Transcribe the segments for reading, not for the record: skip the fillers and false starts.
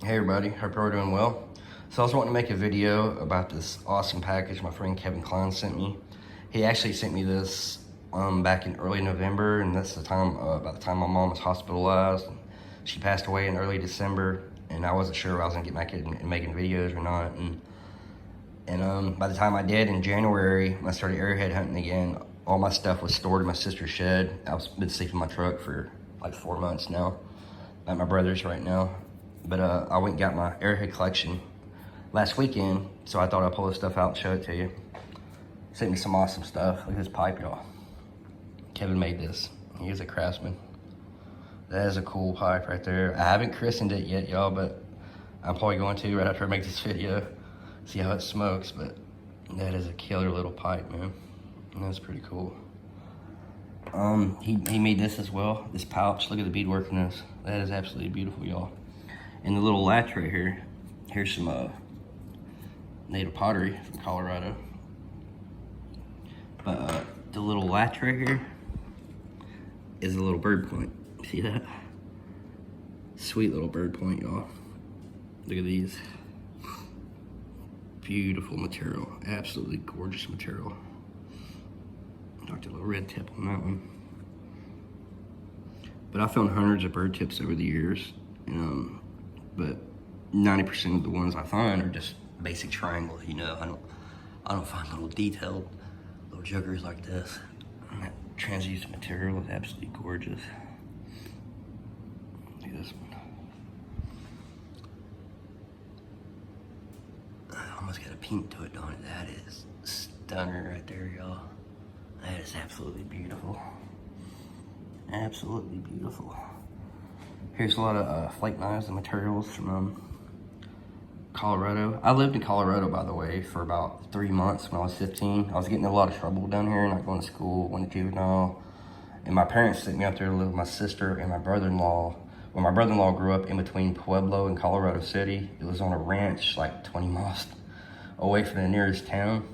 Hey everybody, hope you're all doing well. So I was wanting to make a video about this awesome package my friend Kevin Klein sent me. He actually sent me this back in early November, and that's the time about the time my mom was hospitalized. She passed away in early December, and I wasn't sure if I was gonna get back in making videos or not. And by the time I did in January, when I started arrowhead hunting again, all my stuff was stored in my sister's shed. I've been sleeping in my truck for like 4 months now, at my brother's right now. But I went and got my arrowhead collection last weekend, so I thought I'd pull this stuff out and show it to you. Sent me some awesome stuff. Look at this pipe, y'all. Kevin made this. He is a craftsman. That is a cool pipe right there. I haven't christened it yet, y'all, but I'm probably going to right after I make this video. See how it smokes, but that is a killer little pipe, man. And that's pretty cool. He made this as well, this pouch. Look at the beadwork in this. That is absolutely beautiful, y'all. And the little latch right here, here's some native pottery from Colorado. But the little latch right here is a little bird point. See that? Sweet little bird point, y'all. Look at these. Beautiful material, absolutely gorgeous material. Knocked a little red tip on that one. But I found hundreds of bird tips over the years. But 90% of the ones I find are just basic triangles, you know. I don't find little detailed little juggers like this. And that translucent material is absolutely gorgeous. Look at this one. Almost got a pink to it, don't it? That is stunner right there, y'all. That is absolutely beautiful. Absolutely beautiful. Here's a lot of flake knives and materials from Colorado. I lived in Colorado, by the way, for about 3 months when I was 15. I was getting in a lot of trouble down here, not going to school, went to juvenile. And my parents sent me out there to live with my sister and my brother-in-law. When my brother-in-law grew up in between Pueblo and Colorado City, it was on a ranch like 20 miles away from the nearest town.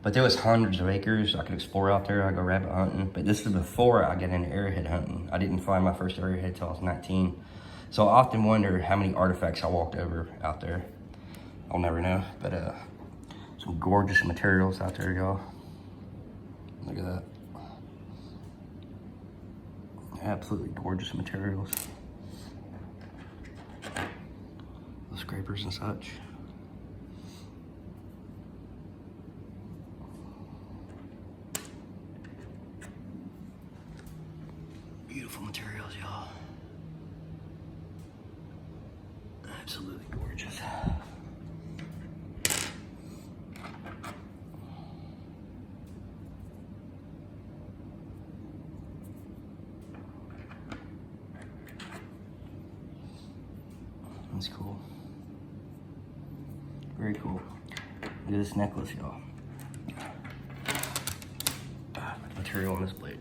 But there was hundreds of acres I could explore out there. I go rabbit hunting. But this is before I got into arrowhead hunting. I didn't find my first arrowhead until I was 19. So I often wonder how many artifacts I walked over out there. I'll never know. But some gorgeous materials out there, y'all. Look at that. Absolutely gorgeous materials. The scrapers and such. Beautiful materials, y'all. Absolutely gorgeous. That's cool. Very cool. Look at this necklace, y'all. Material on this blade.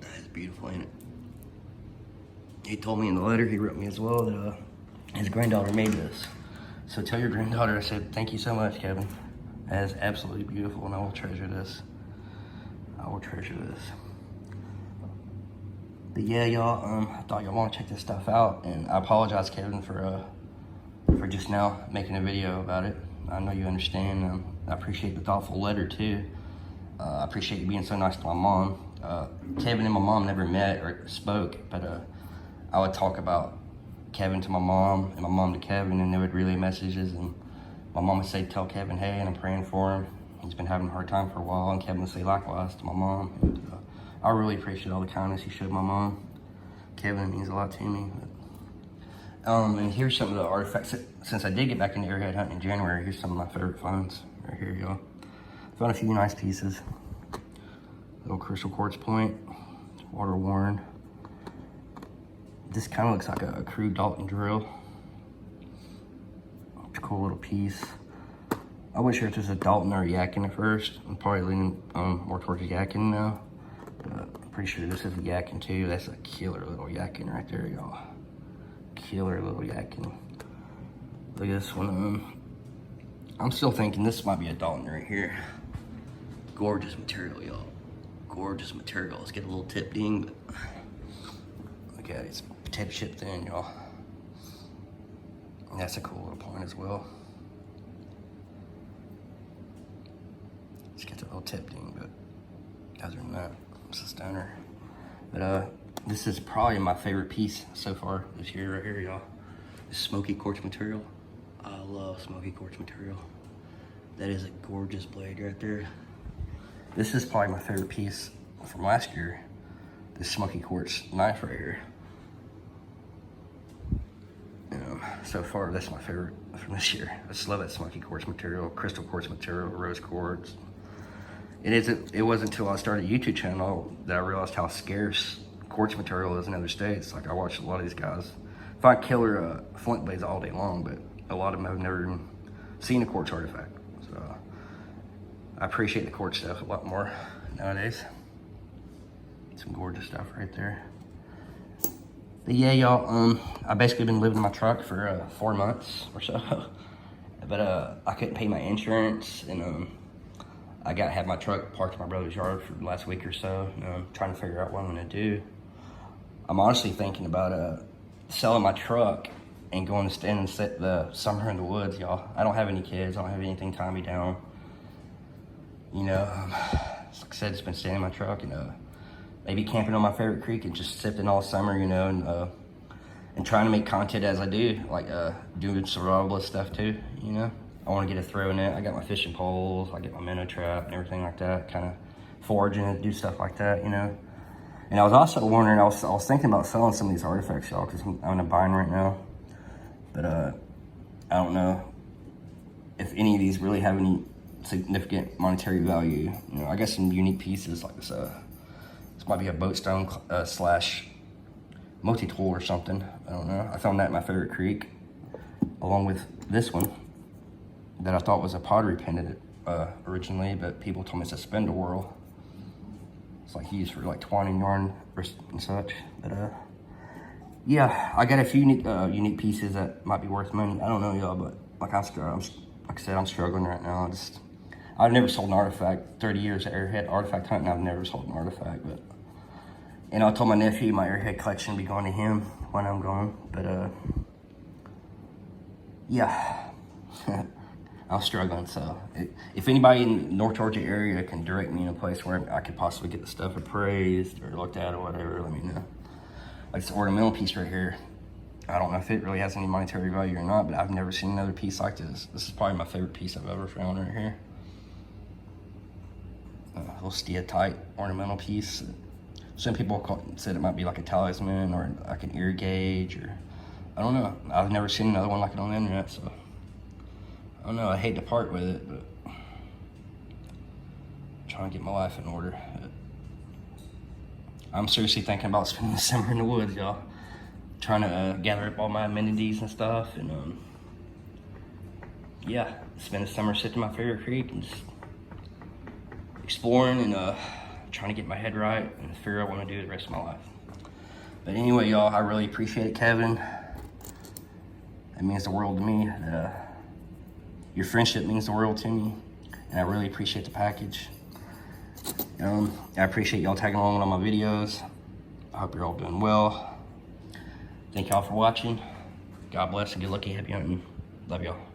That's beautiful, ain't it? He told me in the letter he wrote me as well that his granddaughter made this. So tell your granddaughter I said thank you so much, Kevin. That is absolutely beautiful, and I will treasure this. I will treasure this. But yeah, y'all, I thought y'all want to check this stuff out, and I apologize, Kevin, for just now making a video about it. I know you understand. I appreciate the thoughtful letter too. I appreciate you being so nice to my mom. Kevin and my mom never met or spoke, but I would talk about Kevin to my mom and my mom to Kevin, and they would relay messages, and my mom would say, tell Kevin, hey, and I'm praying for him. He's been having a hard time for a while, and Kevin would say likewise to my mom. And, I really appreciate all the kindness he showed my mom. Kevin, it means a lot to me. But, and here's some of the artifacts. Since I did get back into arrowhead hunting in January, here's some of my favorite finds right here, y'all. Found a few nice pieces. Little crystal quartz point, water worn. This kind of looks like a crude Dalton drill. It's a cool little piece. I wasn't sure if this was a Dalton or a Yakin at first. I'm probably leaning more towards a Yakin now. I'm pretty sure this is a Yakin too. That's a killer little Yakin right there, y'all. Killer little Yakin. Look at this one. I'm still thinking this might be a Dalton right here. Gorgeous material, y'all. Gorgeous material. Let's get a little tip ding. But look at it. It's potato chip thin, y'all. That's a cool little point as well. Just get the little tip ding, but other than that, it's a stunner. But this is probably my favorite piece so far this year right here, y'all. This smoky quartz material. I love smoky quartz material. That is a gorgeous blade right there. This is probably my favorite piece from last year. This smoky quartz knife right here. So far, that's my favorite from this year. I just love that smoky quartz material, crystal quartz material, rose quartz. It wasn't until I started a YouTube channel that I realized how scarce quartz material is in other states. Like, I watch a lot of these guys find killer flint blades all day long, but a lot of them have never even seen a quartz artifact. So I appreciate the quartz stuff a lot more nowadays. Some gorgeous stuff right there. But yeah, y'all, I basically been living in my truck for 4 months or so. But I couldn't pay my insurance, and I got to have my truck parked in my brother's yard for the last week or so. Trying to figure out what I'm gonna do. I'm honestly thinking about selling my truck and going to stand and sit the summer in the woods, y'all. I don't have any kids. I don't have anything tying me down. You know, like I said, just been standing in my truck and maybe camping on my favorite creek and just sipping all summer, you know, and trying to make content as I do, like doing survivalist stuff too, you know. I want to get a throw net. I got my fishing poles, I get my minnow trap and everything like that, kind of foraging and do stuff like that, you know. And I was also wondering, I was thinking about selling some of these artifacts, y'all, because I'm in a bind right now. But I don't know if any of these really have any significant monetary value. You know, I got some unique pieces like this. This might be a boat stone slash multi-tool or something. I don't know. I found that in my favorite creek, along with this one that I thought was a pottery pendant originally, but people told me it's a spindle whirl. It's like used for like twining yarn and such. But yeah, I got a few unique pieces that might be worth money. I don't know, y'all, but like I said, I'm struggling right now. I've never sold an artifact. 30 years of Arrowhead artifact hunting, I've never sold an artifact. But and I told my nephew my Arrowhead collection would be going to him when I'm gone. But yeah, I'm struggling. So if anybody in the North Georgia area can direct me in a place where I could possibly get the stuff appraised or looked at or whatever, let me know. Like this ornamental piece right here, I don't know if it really has any monetary value or not, but I've never seen another piece like this. This is probably my favorite piece I've ever found right here. A little steatite ornamental piece. Some people said it might be like a talisman or like an ear gauge, or I don't know. I've never seen another one like it on the internet, so I don't know. I hate to part with it, but I'm trying to get my life in order. I'm seriously thinking about spending the summer in the woods, y'all. Trying to gather up all my amenities and stuff, and yeah, spend the summer sitting in my favorite creek and just exploring and trying to get my head right and figure out what I'm gonna do the rest of my life. But anyway, y'all, I really appreciate it, Kevin. It means the world to me. Your friendship means the world to me, and I really appreciate the package. I appreciate y'all tagging along on my videos. I hope you're all doing well. Thank y'all for watching. God bless and good luck, happy hunting. Love y'all.